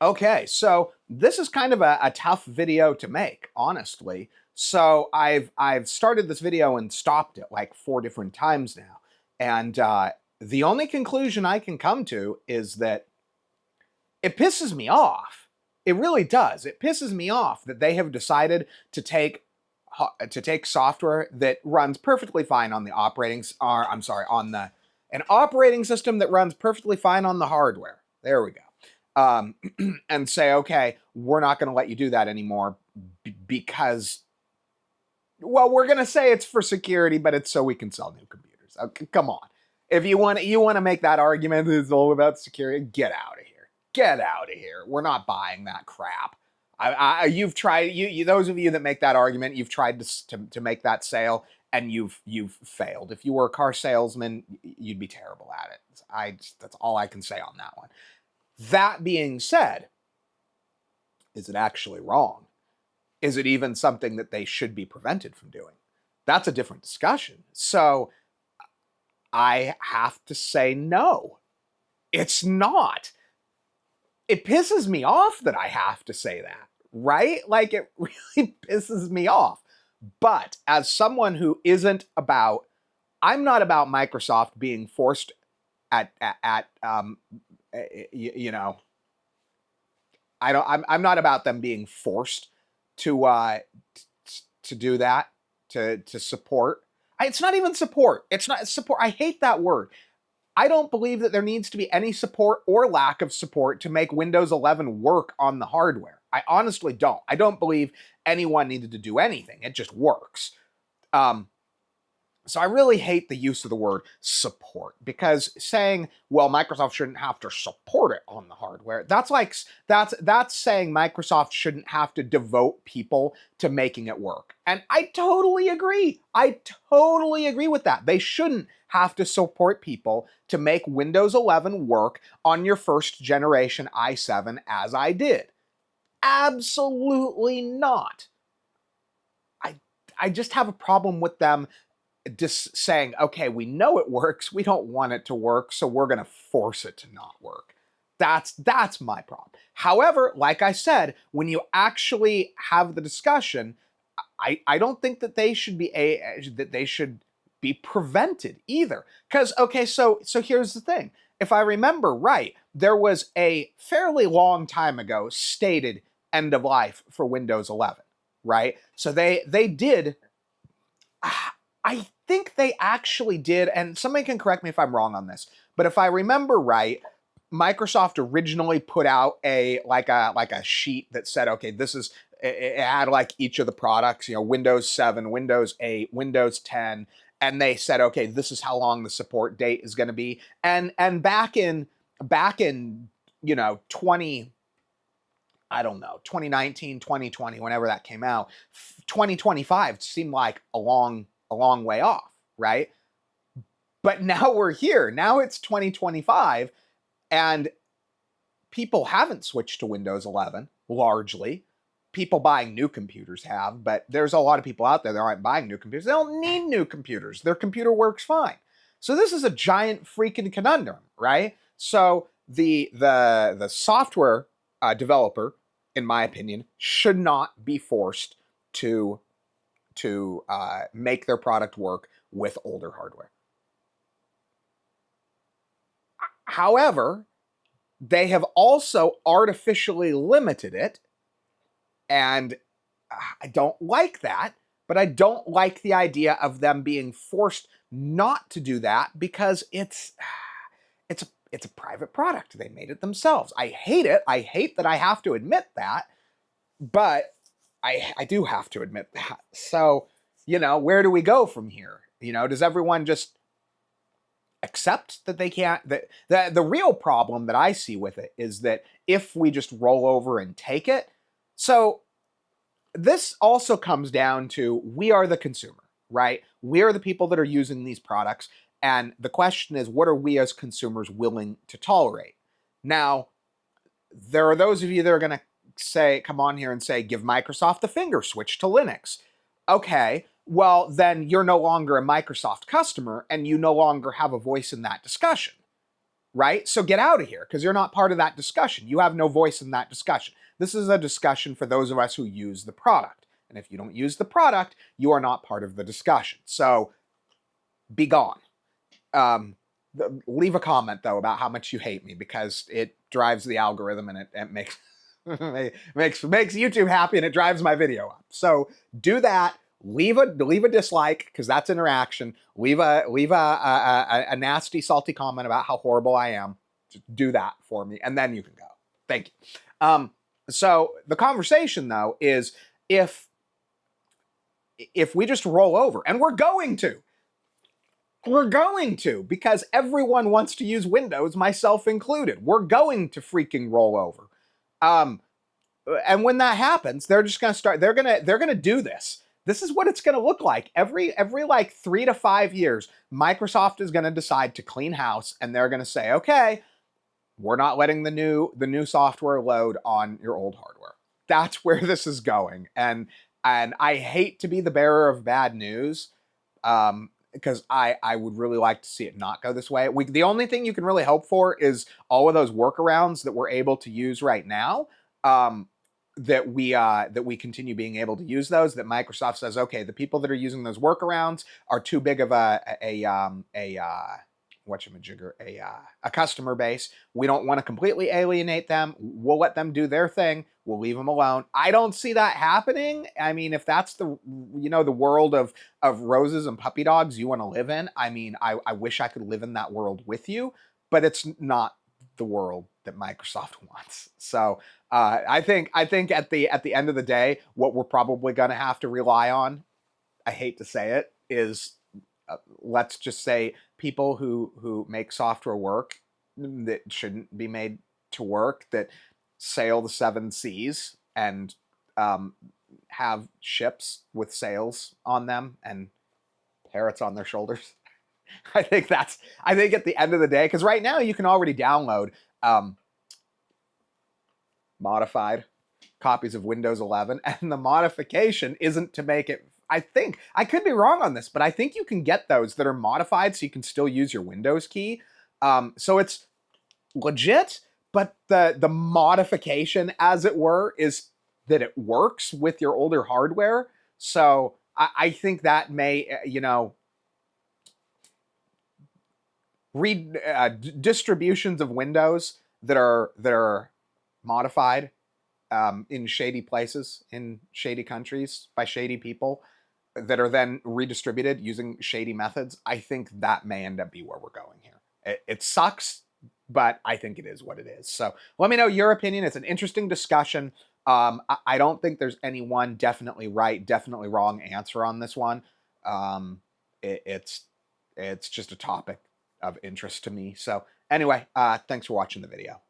Okay, so this is kind of a tough video to make, honestly. So I've started this video and stopped it like 4 different times now, and the only conclusion I can come to is that it pisses me off. It really does. It pisses me off that they have decided to take software that runs perfectly fine on the I'm sorry, on the an operating system that runs perfectly fine on the hardware. There we go. Um, and say, okay, we're not going to let you do that anymore because, well, we're going to say it's for security, but it's so we can sell new computers. Okay, come on. If you want to make that argument that it's all about security, get out of here. Get out of here. We're not buying that crap. You've tried, those of you that make that argument, you've tried to make that sale and you've failed. If you were a car salesman, you'd be terrible at it. That's all I can say on that one. That being said, is it actually wrong? Is it even something that they should be prevented from doing? That's a different discussion. So I have to say no. It's not. It pisses me off that I have to say that, right? Like, it really pisses me off. But as someone who I'm not about Microsoft being forced you know, I'm not about them being forced to to do that, to support. It's not even support. It's not support. I hate that word. I don't believe that there needs to be any support or lack of support to make Windows 11 work on the hardware. I honestly don't. I don't believe anyone needed to do anything. It just works. So I really hate the use of the word support, because saying, well, Microsoft shouldn't have to support it on the hardware, that's saying Microsoft shouldn't have to devote people to making it work. And I totally agree. I totally agree with that. They shouldn't have to support people to make Windows 11 work on your first generation i7 as I did. Absolutely not. I just have a problem with them just saying, okay, we know it works, we don't want it to work, so we're going to force it to not work. That's my problem. However, like I said, when you actually have the discussion, I don't think that they should be prevented either. Because, okay, so here's the thing. If I remember right, there was a fairly long time ago stated end of life for Windows 11, right? So they did. I think they actually did, and somebody can correct me if I'm wrong on this, but if I remember right, Microsoft originally put out a sheet that said, okay, it had like each of the products, Windows 7, Windows 8, Windows 10, and they said, okay, this is how long the support date is going to be. And back in 20, I don't know, 2019, 2020, whenever that came out, 2025 seemed like a long way off, right? But now we're here. Now it's 2025, and people haven't switched to Windows 11, largely. People buying new computers have, but there's a lot of people out there that aren't buying new computers. They don't need new computers. Their computer works fine. So this is a giant freaking conundrum, right? So the software developer, in my opinion, should not be forced to make their product work with older hardware. However, they have also artificially limited it, and I don't like that, but I don't like the idea of them being forced not to do that, because it's a private product. They made it themselves. I hate it. I hate that I have to admit that, but I do have to admit that. So, where do we go from here? Does everyone just accept that they can't? The real problem that I see with it is that if we just roll over and take it, so this also comes down to, we are the consumer, right? We are the people that are using these products, and the question is, what are we as consumers willing to tolerate? Now, there are those of you that are going to come on here and say, give Microsoft the finger, switch to Linux. Okay, well, then you're no longer a Microsoft customer, and you no longer have a voice in that discussion. right? So get out of here because you're not part of that discussion. You have no voice in that discussion. This is a discussion for those of us who use the product. And if you don't use the product, you are not part of the discussion. So be gone. Leave a comment though about how much you hate me because it drives the algorithm and it makes makes YouTube happy and it drives my video up. So do that. Leave a dislike because that's interaction. Leave a nasty, salty comment about how horrible I am. Just do that for me, and then you can go. Thank you. So the conversation though is if we just roll over, and we're going to. We're going to, because everyone wants to use Windows, myself included. We're going to freaking roll over. And when that happens, they're just going to start, they're going to do this. This is what it's going to look like. Every like 3 to 5 years, Microsoft is going to decide to clean house and they're going to say, okay, we're not letting the new software load on your old hardware. That's where this is going. And I hate to be the bearer of bad news. Because I would really like to see it not go this way. The only thing you can really hope for is all of those workarounds that we're able to use right now, that we continue being able to use those, that Microsoft says, okay, the people that are using those workarounds are too big of a customer base. We don't want to completely alienate them. We'll let them do their thing. We'll leave them alone. I don't see that happening. I mean, if that's the world of roses and puppy dogs you want to live in, I mean, I wish I could live in that world with you, but it's not the world that Microsoft wants. So I think at the end of the day, what we're probably going to have to rely on, I hate to say it, is let's just say people who make software work that shouldn't be made to work, that sail the 7 seas and have ships with sails on them and parrots on their shoulders. I think at the end of the day, because right now you can already download modified copies of Windows 11, and the modification isn't to make it, I think, I could be wrong on this, but I think you can get those that are modified so you can still use your Windows key. So it's legit, but the modification, as it were, is that it works with your older hardware. So I think that may, distributions of Windows that are modified in shady places, in shady countries, by shady people, that are then redistributed using shady methods, I think that may end up be where we're going here. It sucks, but I think it is what it is. So let me know your opinion. It's an interesting discussion. I don't think there's any one definitely right, definitely wrong answer on this one. It's just a topic of interest to me. So anyway, thanks for watching the video.